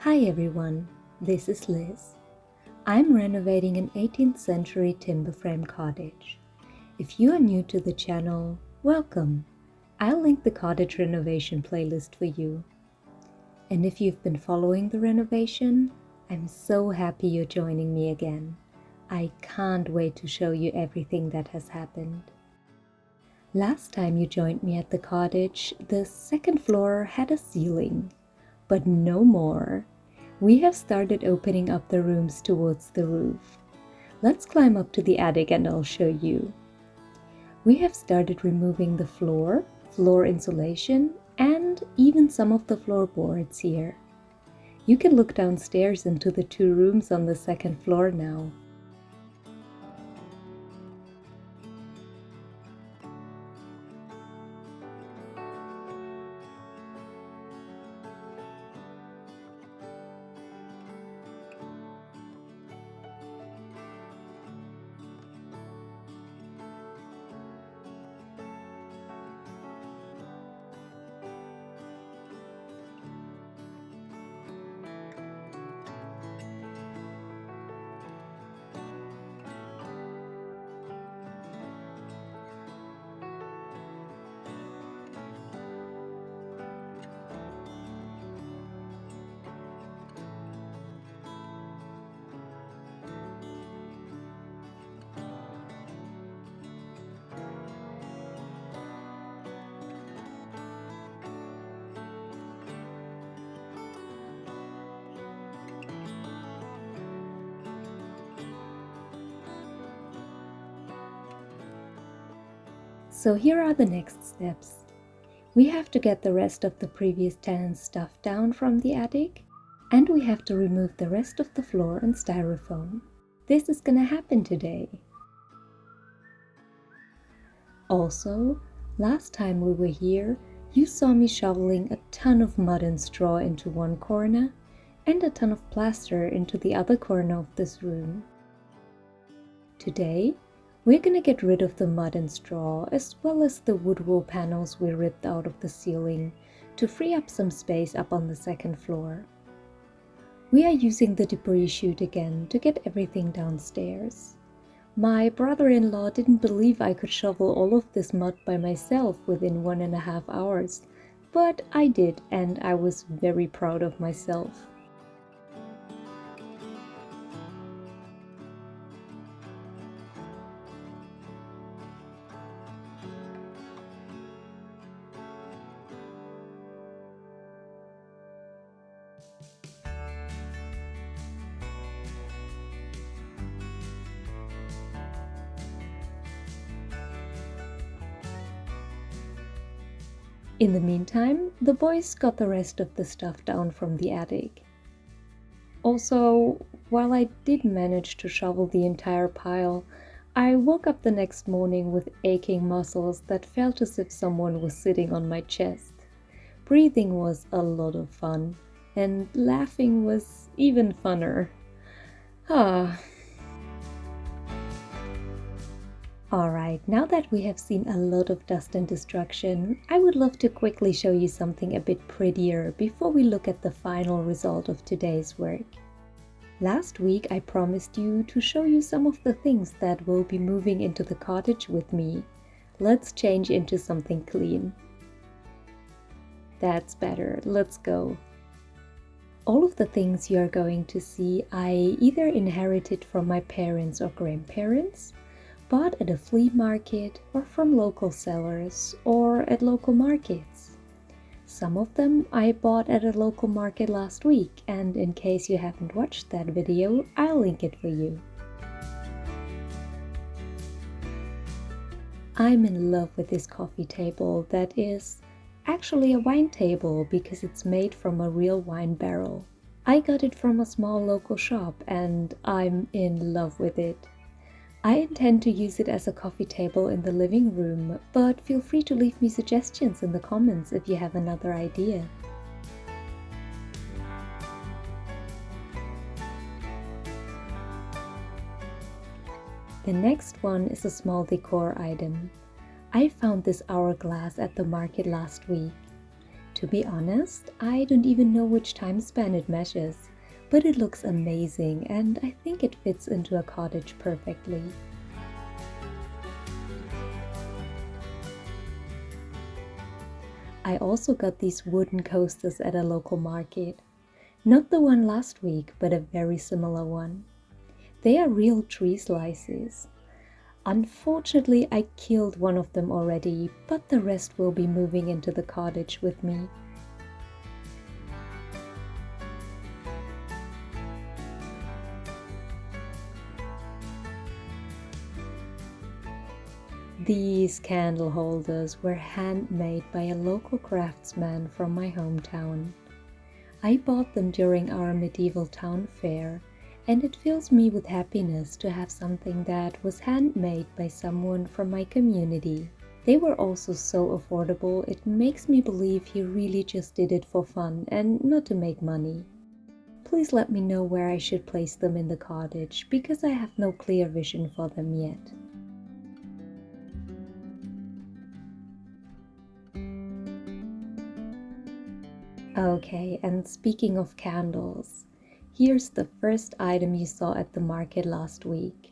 Hi everyone, this is Liz. I'm renovating an 18th century timber frame cottage. If you are new to the channel, welcome. I'll link the cottage renovation playlist for you. And if you've been following the renovation, I'm so happy you're joining me again. I can't wait to show you everything that has happened. Last time you joined me at the cottage, the second floor had a ceiling, but no more. We have started opening up the rooms towards the roof. Let's climb up to the attic and I'll show you. We have started removing the floor insulation, and even some of the floorboards here. You can look downstairs into the two rooms on the second floor now. So here are the next steps. We have to get the rest of the previous tenant's stuff down from the attic, and we have to remove the rest of the floor and styrofoam. This is gonna happen today. Also, last time we were here, you saw me shoveling a ton of mud and straw into one corner and a ton of plaster into the other corner of this room. Today, we're gonna get rid of the mud and straw as well as the wood wall panels we ripped out of the ceiling to free up some space up on the second floor. We are using the debris chute again to get everything downstairs. My brother-in-law didn't believe I could shovel all of this mud by myself within 1.5 hours, but I did, and I was very proud of myself. In the meantime, the boys got the rest of the stuff down from the attic. Also, while I did manage to shovel the entire pile, I woke up the next morning with aching muscles that felt as if someone was sitting on my chest. Breathing was a lot of fun, and laughing was even funner. Alright, now that we have seen a lot of dust and destruction, I would love to quickly show you something a bit prettier before we look at the final result of today's work. Last week I promised you to show you some of the things that will be moving into the cottage with me. Let's change into something clean. That's better, let's go. All of the things you are going to see I either inherited from my parents or grandparents, bought at a flea market or from local sellers or at local markets. Some of them I bought at a local market last week, and in case you haven't watched that video, I'll link it for you. I'm in love with this coffee table that is actually a wine table because it's made from a real wine barrel. I got it from a small local shop and I'm in love with it. I intend to use it as a coffee table in the living room, but feel free to leave me suggestions in the comments if you have another idea. The next one is a small decor item. I found this hourglass at the market last week. To be honest, I don't even know which time span it measures, but it looks amazing and I think it fits into a cottage perfectly. I also got these wooden coasters at a local market. Not the one last week, but a very similar one. They are real tree slices. Unfortunately, I killed one of them already, but the rest will be moving into the cottage with me. These candle holders were handmade by a local craftsman from my hometown. I bought them during our medieval town fair, and it fills me with happiness to have something that was handmade by someone from my community. They were also so affordable, it makes me believe he really just did it for fun and not to make money. Please let me know where I should place them in the cottage, because I have no clear vision for them yet. Okay, and speaking of candles, here's the first item you saw at the market last week.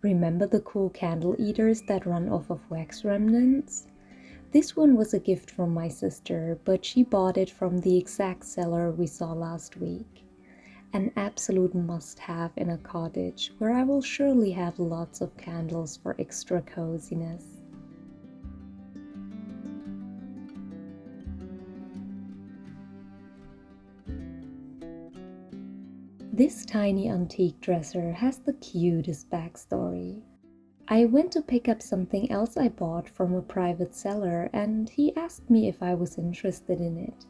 Remember the cool candle eaters that run off of wax remnants? This one was a gift from my sister, but she bought it from the exact seller we saw last week. An absolute must-have in a cottage, where I will surely have lots of candles for extra coziness. This tiny antique dresser has the cutest backstory. I went to pick up something else I bought from a private seller and he asked me if I was interested in it.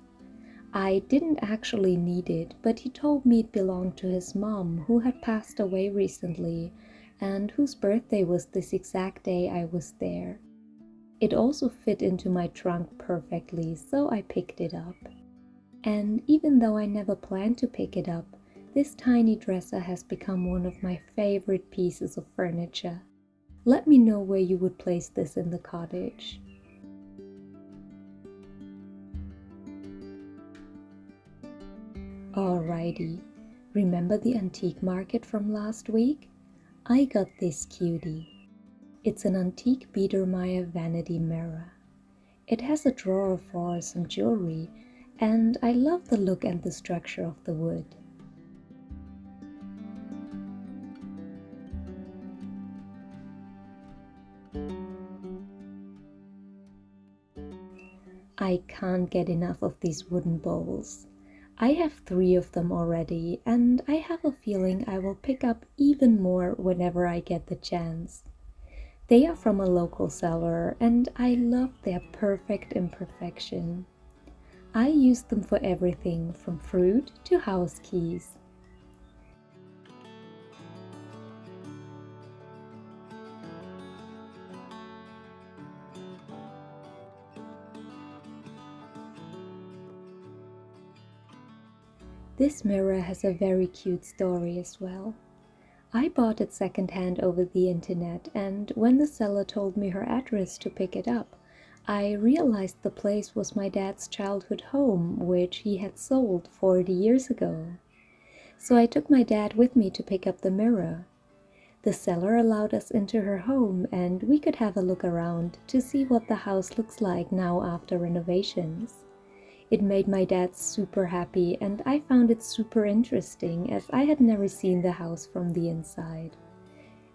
I didn't actually need it, but he told me it belonged to his mom, who had passed away recently and whose birthday was this exact day I was there. It also fit into my trunk perfectly, so I picked it up. And even though I never planned to pick it up, this tiny dresser has become one of my favorite pieces of furniture. Let me know where you would place this in the cottage. Alrighty, remember the antique market from last week? I got this cutie. It's an antique Biedermeier vanity mirror. It has a drawer for some jewelry, and I love the look and the structure of the wood. I can't get enough of these wooden bowls. I have 3 of them already, and I have a feeling I will pick up even more whenever I get the chance. They are from a local seller, and I love their perfect imperfection. I use them for everything from fruit to house keys. This mirror has a very cute story as well. I bought it secondhand over the internet, and when the seller told me her address to pick it up, I realized the place was my dad's childhood home, which he had sold 40 years ago. So I took my dad with me to pick up the mirror. The seller allowed us into her home, and we could have a look around to see what the house looks like now after renovations. It made my dad super happy, and I found it super interesting as I had never seen the house from the inside.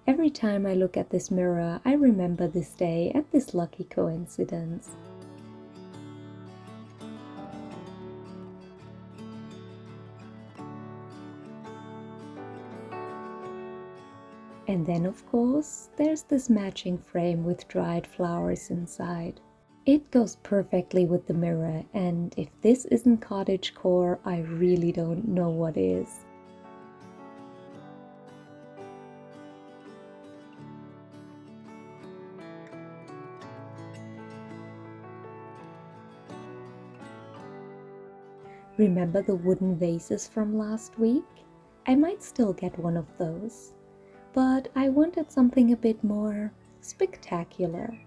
Every time I look at this mirror, I remember this day and this lucky coincidence. And then, of course, there's this matching frame with dried flowers inside. It goes perfectly with the mirror, and if this isn't cottagecore, I really don't know what is. Remember the wooden vases from last week? I might still get one of those, but I wanted something a bit more spectacular.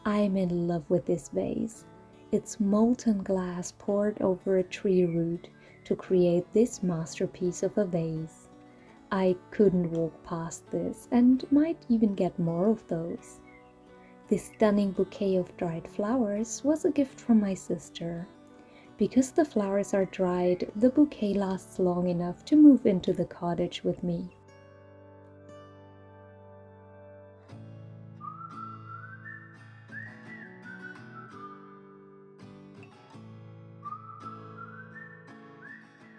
I'm in love with this vase. It's molten glass poured over a tree root to create this masterpiece of a vase. I couldn't walk past this and might even get more of those. This stunning bouquet of dried flowers was a gift from my sister. Because the flowers are dried, the bouquet lasts long enough to move into the cottage with me.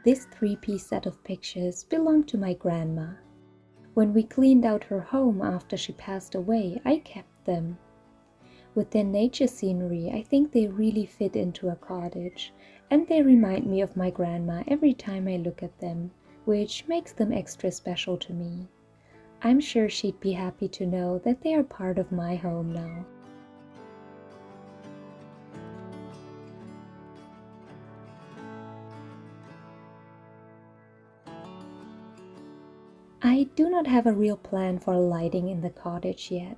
This three-piece set of pictures belonged to my grandma. When we cleaned out her home after she passed away, I kept them. With their nature scenery, I think they really fit into a cottage, and they remind me of my grandma every time I look at them, which makes them extra special to me. I'm sure she'd be happy to know that they are part of my home now. I do not have a real plan for lighting in the cottage yet.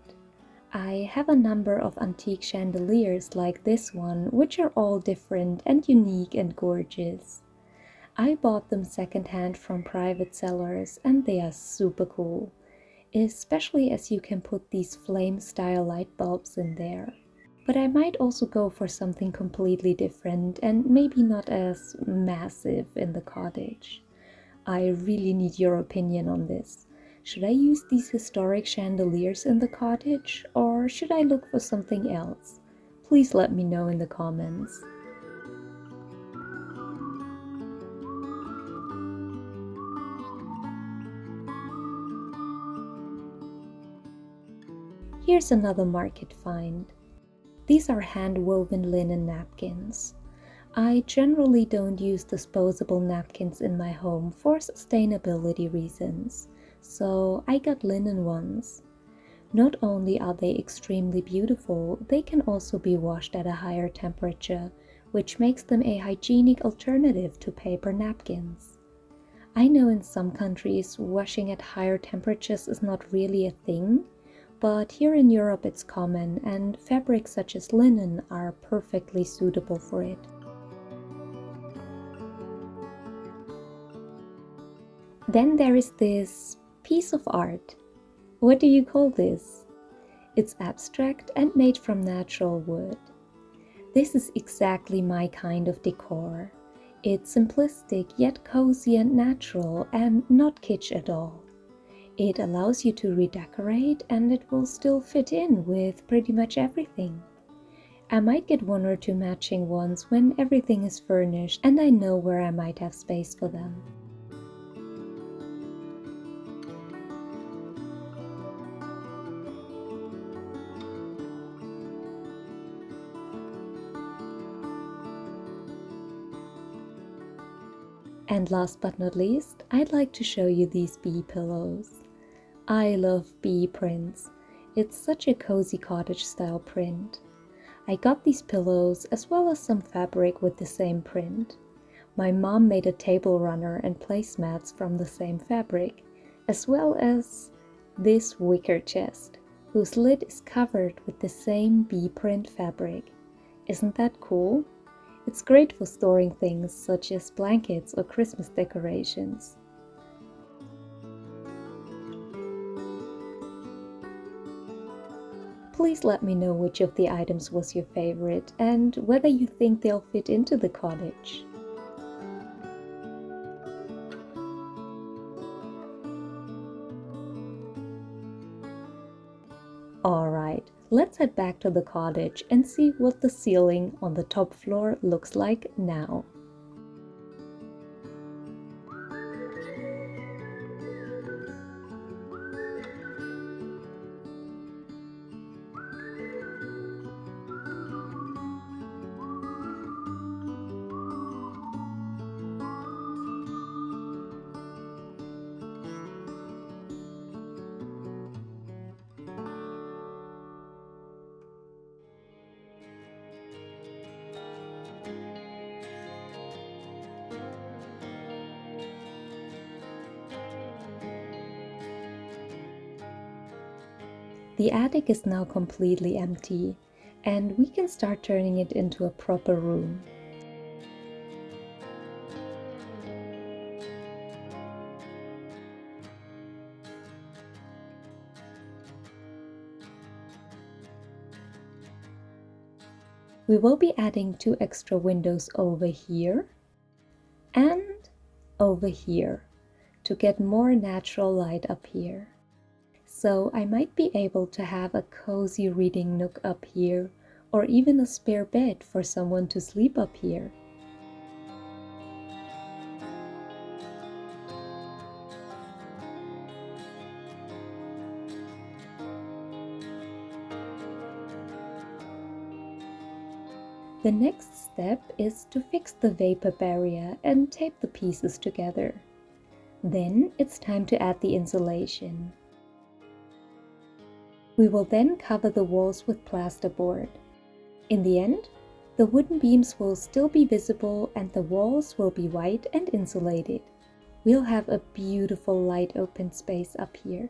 I have a number of antique chandeliers like this one, which are all different and unique and gorgeous. I bought them secondhand from private sellers and they are super cool, especially as you can put these flame-style light bulbs in there. But I might also go for something completely different and maybe not as massive in the cottage. I really need your opinion on this. Should I use these historic chandeliers in the cottage, or should I look for something else? Please let me know in the comments. Here's another market find. These are hand-woven linen napkins. I generally don't use disposable napkins in my home for sustainability reasons, so I got linen ones. Not only are they extremely beautiful, they can also be washed at a higher temperature, which makes them a hygienic alternative to paper napkins. I know in some countries washing at higher temperatures is not really a thing, but here in Europe it's common and fabrics such as linen are perfectly suitable for it. Then there is this piece of art. What do you call this? It's abstract and made from natural wood. This is exactly my kind of decor. It's simplistic yet cozy and natural and not kitsch at all. It allows you to redecorate and it will still fit in with pretty much everything. I might get one or two matching ones when everything is furnished and I know where I might have space for them. And last but not least, I'd like to show you these bee pillows. I love bee prints. It's such a cozy cottage style print. I got these pillows as well as some fabric with the same print. My mom made a table runner and placemats from the same fabric, as well as this wicker chest, whose lid is covered with the same bee print fabric. Isn't that cool? It's great for storing things such as blankets or Christmas decorations. Please let me know which of the items was your favorite and whether you think they'll fit into the cottage. Alright, let's head back to the cottage and see what the ceiling on the top floor looks like now. The attic is now completely empty, and we can start turning it into a proper room. We will be adding 2 extra windows over here and over here to get more natural light up here. So I might be able to have a cozy reading nook up here, or even a spare bed for someone to sleep up here. The next step is to fix the vapor barrier and tape the pieces together. Then it's time to add the insulation. We will then cover the walls with plasterboard. In the end, the wooden beams will still be visible and the walls will be white and insulated. We'll have a beautiful light open space up here.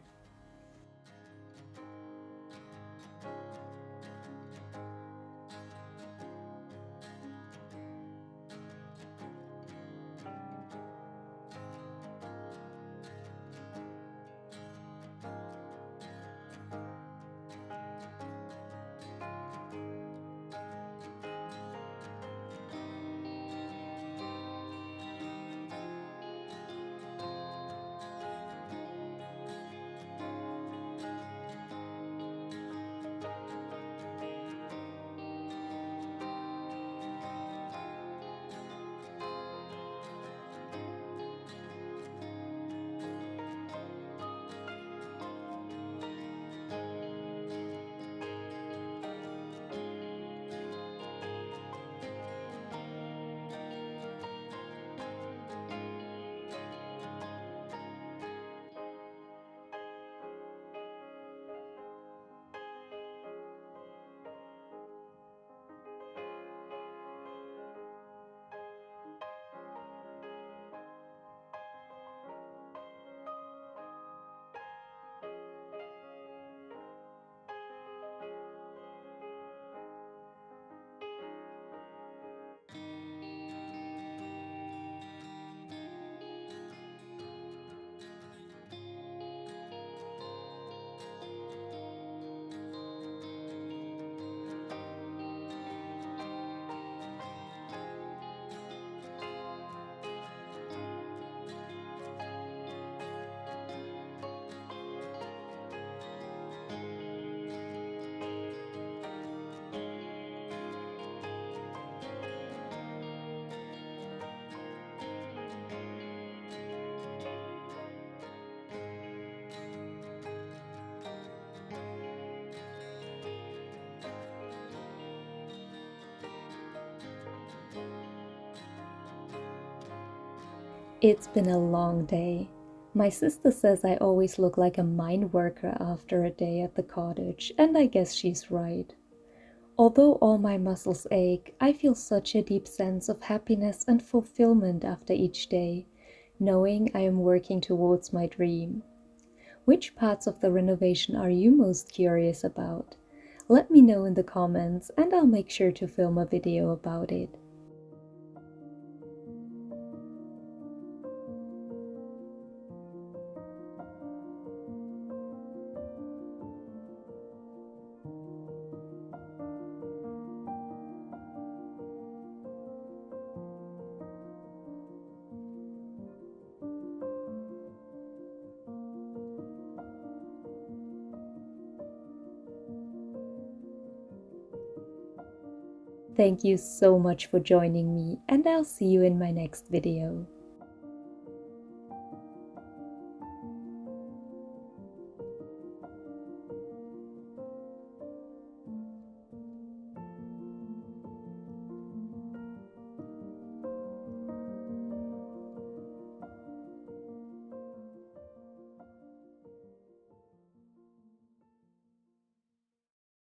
It's been a long day. My sister says I always look like a mine worker after a day at the cottage, and I guess she's right. Although all my muscles ache, I feel such a deep sense of happiness and fulfillment after each day, knowing I am working towards my dream. Which parts of the renovation are you most curious about? Let me know in the comments and I'll make sure to film a video about it. Thank you so much for joining me, and I'll see you in my next video.